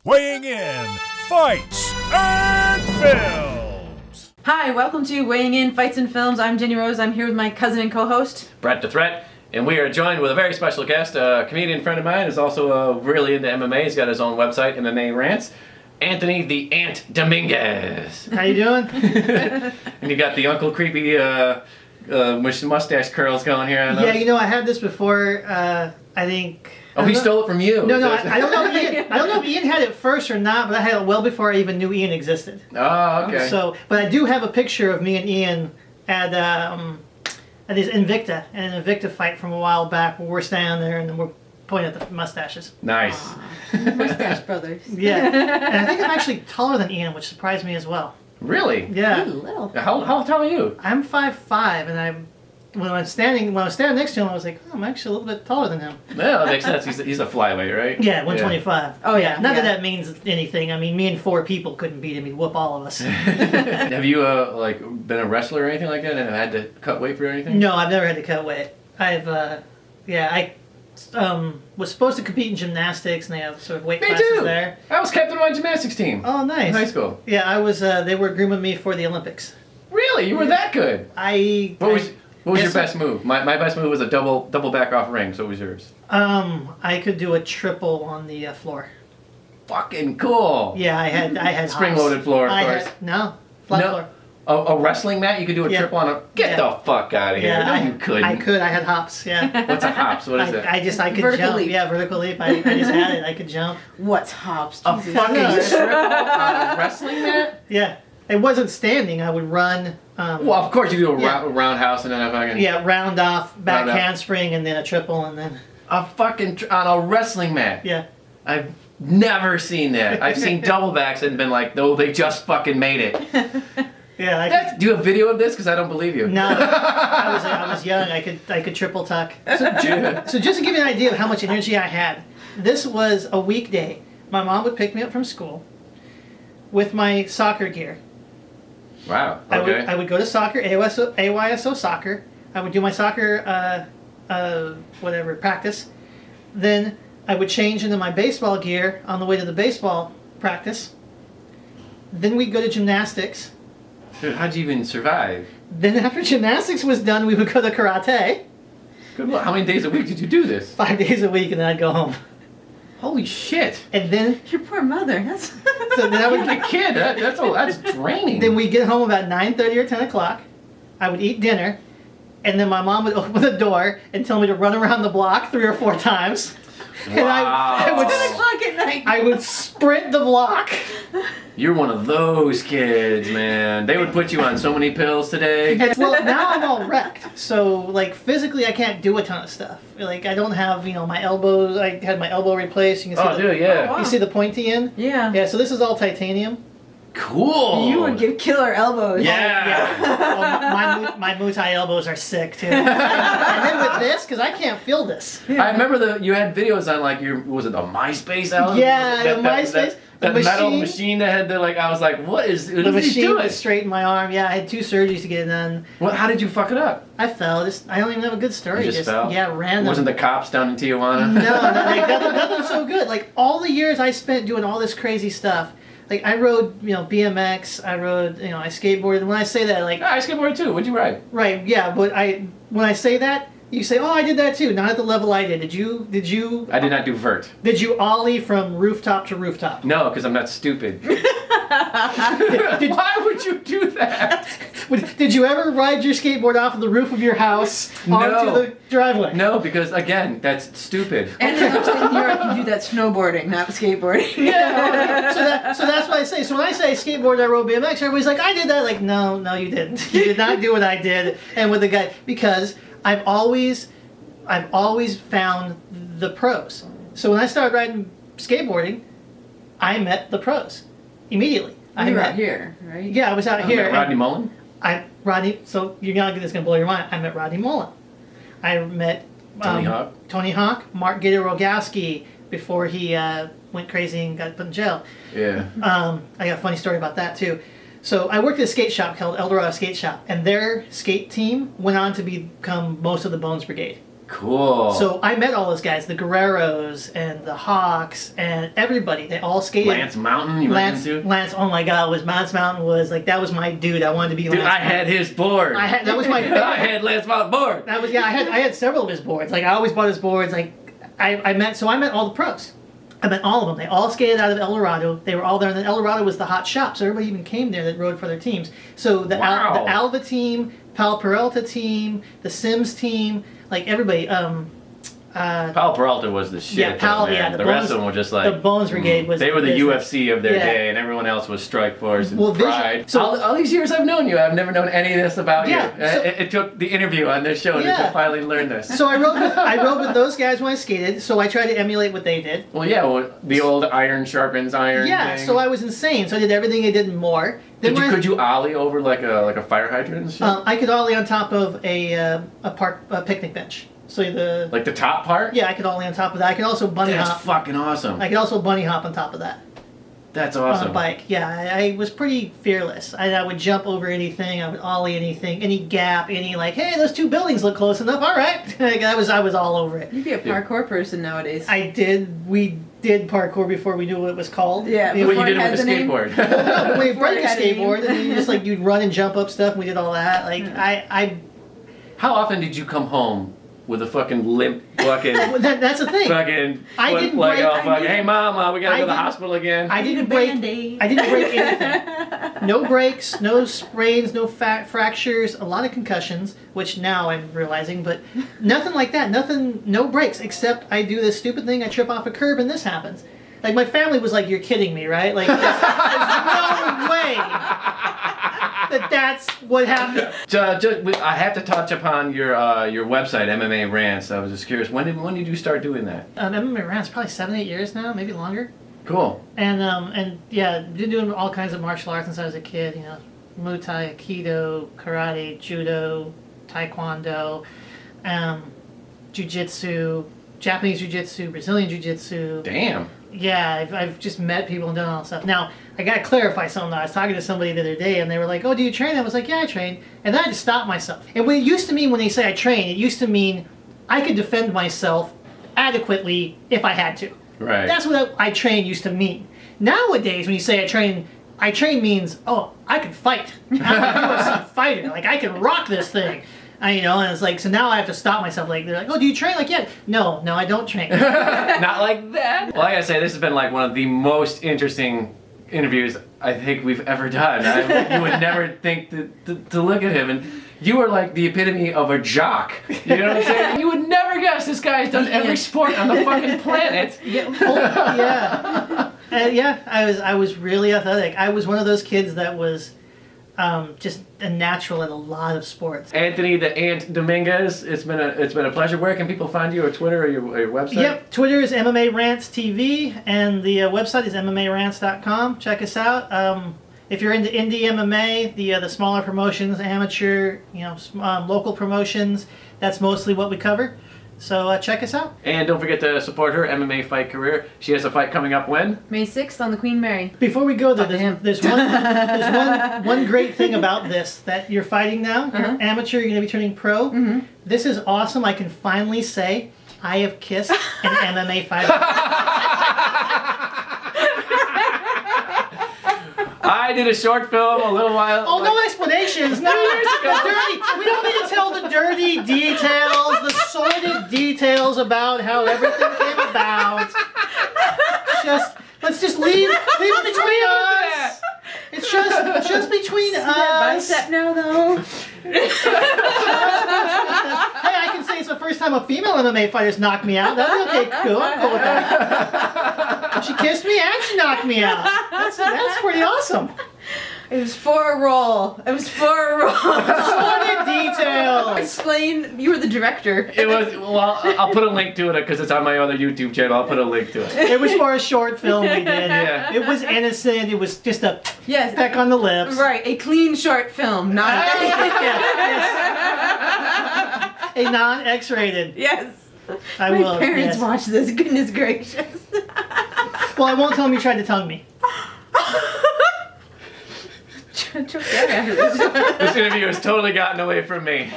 weighing in Fights and Films. Hi, welcome to Weighing In Fights and Films. I'm Jenny Rose. I'm here with my cousin and co-host, Brett the Threat, and we are joined with a very special guest, a comedian friend of mine who's also really into MMA. He's got his own website, MMA Rants. Anthony the Ant Dominguez. How you doing? And you got the Uncle Creepy mustache curls going here. Yeah, you know, I had this before. I think. Oh, he stole it from you. No, I don't know. I don't know if Ian had it first or not, but I had it well before I even knew Ian existed. Oh, okay. So, but I do have a picture of me and Ian at this Invicta fight from a while back where we're standing there and we're pointing at the mustaches. Nice. Mustache Brothers. Yeah, and I think I'm actually taller than Ian, which surprised me as well. Really? Yeah. Ooh, little. How tall are you? I'm 5'5", and when I was standing next to him, I was like, oh, I'm actually a little bit taller than him. Yeah, that makes sense. He's a flyweight, right? Yeah, 125. Oh, yeah. Not yeah. that that means anything. I mean, me and 4 people couldn't beat him. He'd whoop all of us. Have you been a wrestler or anything like that and had to cut weight for anything? No, I've never had to cut weight. I was supposed to compete in gymnastics, and they have sort of weight classes there. I was captain of my gymnastics team. Oh, nice. In high school. Yeah, I was. They were grooming me for the Olympics. Really? You were that good? What was your best move? My best move was a double back off ring. So what was yours? I could do a triple on the floor. Fucking cool. Yeah, I had spring-loaded floor, of course. Flat floor. A wrestling mat? You could do a triple on a... Get the fuck out of here. Yeah, No, you couldn't. I could. I had hops, yeah. What's a hops? What is it? I could Vertical jump. leap. Yeah, vertical leap. I just had it. I could jump. What's hops? A Jesus. fucking triple on a wrestling mat? Yeah. It wasn't standing. I would run. Well, of course you do a roundhouse and then a fucking... Yeah, round off, back Round up. handspring, and then a triple, and then... A fucking... on a wrestling mat. Yeah. I've never seen that. I've seen double backs and been like, no, they just fucking made it. Yeah. Do you have video of this? Because I don't believe you. No. I was young. I could triple tuck. So just to give you an idea of how much energy I had, this was a weekday. My mom would pick me up from school with my soccer gear. Wow. Okay. I would go to soccer, AYSO soccer. I would do my soccer, practice. Then I would change into my baseball gear on the way to the baseball practice. Then we'd go to gymnastics. Dude, how'd you even survive? Then after gymnastics was done, we would go to karate. Good luck. How many days a week did you do this? 5 days a week, and then I'd go home. Holy shit. And then... Your poor mother. That's... So then I would a kid. That's draining. Then we'd get home about 9:30 or 10 o'clock. I would eat dinner. And then my mom would open the door and tell me to run around the block 3 or 4 times. Wow. And I would 10 o'clock at night. I would sprint the block. You're one of those kids, man. They would put you on so many pills today. Well, now I'm all wrecked. So, like, physically I can't do a ton of stuff. Like, I don't have, my elbows. I had my elbow replaced. You can see yeah. You see the pointy end? Yeah. Yeah, so this is all titanium. Cool. You would give killer elbows. Yeah. Well, my Muay Thai elbows are sick, too. And then with this, because I can't feel this. I remember you had videos on, like, was it the MySpace album? Yeah, the MySpace. That metal machine that had I was like, what is the machine that straightened my arm. Yeah, I had 2 surgeries to get it done. Well, how did you fuck it up? I fell. I don't even have a good story. You just fell? Yeah, random. Wasn't the cops down in Tijuana? No, nothing so good. Like, all the years I spent doing all this crazy stuff. Like, I rode, BMX. I rode, I skateboarded. And when I say that, like... I skateboarded too. What'd you ride? Right, yeah. But when I say that, you say, oh, I did that too. Not at the level I did. Did you? I did not do vert. Did you ollie from rooftop to rooftop? No, because I'm not stupid. Why would you do that? Did you ever ride your skateboard off of the roof of your house onto the driveway? No, because again, that's stupid. And in upstate New York, you do that snowboarding, not skateboarding. Yeah. So that's what I say. So when I say skateboard, I rode BMX. Everybody's like, I did that. Like, no, you didn't. You did not do what I did. And with the guy, because I've always found the pros. So when I started riding skateboarding, I met the pros immediately. You were out here, right? Yeah, I was out here. Rodney Mullen? So you're not going to blow your mind. I met Rodney Mullen. I met Tony Hawk, Mark Gator Rogowski before he went crazy and got put in jail. Yeah. I got a funny story about that too. So I worked at a skate shop called Eldorado Skate Shop, and their skate team went on to become most of the Bones Brigade. Cool. So I met all those guys, the Guerreros and the Hawks and everybody. They all skated. Lance Mountain, you went into? Lance, oh my God, Lance Mountain was like, that was my dude. I wanted to be Dude, Lance I Mountain. had his board. That was my I had Lance Mountain board. That was, yeah, I had several of his boards. Like, I always bought his boards. Like, I met all the pros. I met all of them. They all skated out of El Dorado. They were all there, and then El Dorado was the hot shop, so everybody even came there that rode for their teams. So the Alva team, Pal Peralta team, the Sims team, like everybody. Pal Peralta was the shit. Yeah, Pal. man. Yeah, the rest of them were just like the Bones Brigade was. They were the business. UFC of their Yeah. day, and everyone else was Strike Force and Well, Pride. so- all these years I've known you, I've never known any of this about Yeah, you. so- It took the interview on this show Yeah. to finally learn this. So I rode with those guys when I skated. So I tried to emulate what they did. Well, the old iron sharpens iron. Yeah. thing. So I was insane. So I did everything they did and more. Then Could you ollie over like a fire hydrant and shit? I could ollie on top of a picnic bench. So like the top part? yeah, I could ollie on top of that. I could also bunny That's hop. fucking awesome. I could also bunny hop on top of that That's on awesome. a bike. Yeah, I was pretty fearless. I would jump over anything. I would ollie anything, any gap, any like, hey, those two buildings look close enough. All right, like, I was all over it. You'd be a parkour person nowadays. We did parkour before we knew what it was called. Yeah, What you before did it had with the the name. skateboard. No, when you Before break it a had a name. skateboard, and then you just like you'd run and jump up stuff. And we did all that. Like How often did you come home with a fucking limp fucking that's the thing. fucking I foot, didn't like, break- oh, I fucking, didn't- hey mama, we gotta I go to the didn't- hospital again. I didn't a break. Band-Aid. I didn't break anything. No breaks, no sprains, no fractures. A lot of concussions, which now I'm realizing, but nothing like that. Nothing. No breaks, except I do this stupid thing. I trip off a curb, and this happens. Like my family was like, "You're kidding me, right?" Like, there's no way that's what happened. I have to touch upon your website, MMA Rants. I was just curious, when did you start doing that? MMA Rants probably 7-8 years now, maybe longer. Cool. And yeah, been doing all kinds of martial arts since I was a kid. You know, Muay Thai, Aikido, Karate, Judo, Taekwondo, Jiu-Jitsu, Japanese Jiu-Jitsu, Brazilian Jiu-Jitsu. Damn. Yeah, I've just met people and done all that stuff. Now, I gotta clarify something. I was talking to somebody the other day, and they were like, "Oh, do you train?" I was like, "Yeah, I train." And then I had to stop myself. And what it used to mean when they say I train, it used to mean I could defend myself adequately if I had to. Right. That's what I train used to mean. Nowadays, when you say I train means, oh, I can fight. I'm a UFC fighter. Like, I can rock this thing. And it's like, so now I have to stop myself. Like, they're like, oh, do you train? Like, yeah. No, I don't train. Not like that. Well, I gotta say, this has been like one of the most interesting interviews I think we've ever done. You would never think to look at him, and you are like the epitome of a jock. You know what I'm saying? You would never guess this guy's done every sport on the fucking planet. Yeah. Yeah, I was really athletic. I was one of those kids that was just a natural at a lot of sports. Anthony the Ant Dominguez, it's been a pleasure. Where can people find you, or Twitter, or your website? Yep, Twitter is MMA Rants TV, and the website is MMARants.com. Check us out. If you're into indie MMA, the smaller promotions, amateur, local promotions, that's mostly what we cover. So check us out. And don't forget to support her MMA fight career. She has a fight coming up when? May 6th on the Queen Mary. Before we go, Talk to him. there's one great thing about this, that you're fighting now. You're amateur, you're going to be turning pro. Mm-hmm. This is awesome. I can finally say I have kissed an MMA fighter. I did a short film a little while. Oh, no explanations. No, we don't need to tell the dirty details, the sordid details about how everything came about. Let's just leave it between us. It's just between us. Bicep now, though. Hey, I can say it's the first time a female MMA fighter's knocked me out. That'd be okay. Cool. I'm cool with that. She kissed me and she knocked me out. That's pretty awesome. It was for a role. Sordid details. Explain. You were the director. It was, well, I'll put a link to it because it's on my other YouTube channel. I'll put a link to it. It was for a short film we did. Yeah. It was innocent. It was just a Yes. peck on the lips. Right. A clean short film, not. A non-X-rated. Yes. I My will. parents Yes. watch this. Goodness gracious. Well, I won't tell them you tried to tongue me. This interview has totally gotten away from me.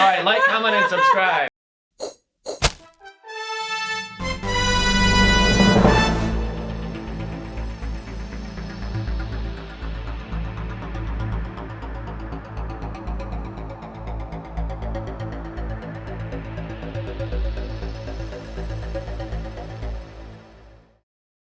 right, like, comment, and subscribe.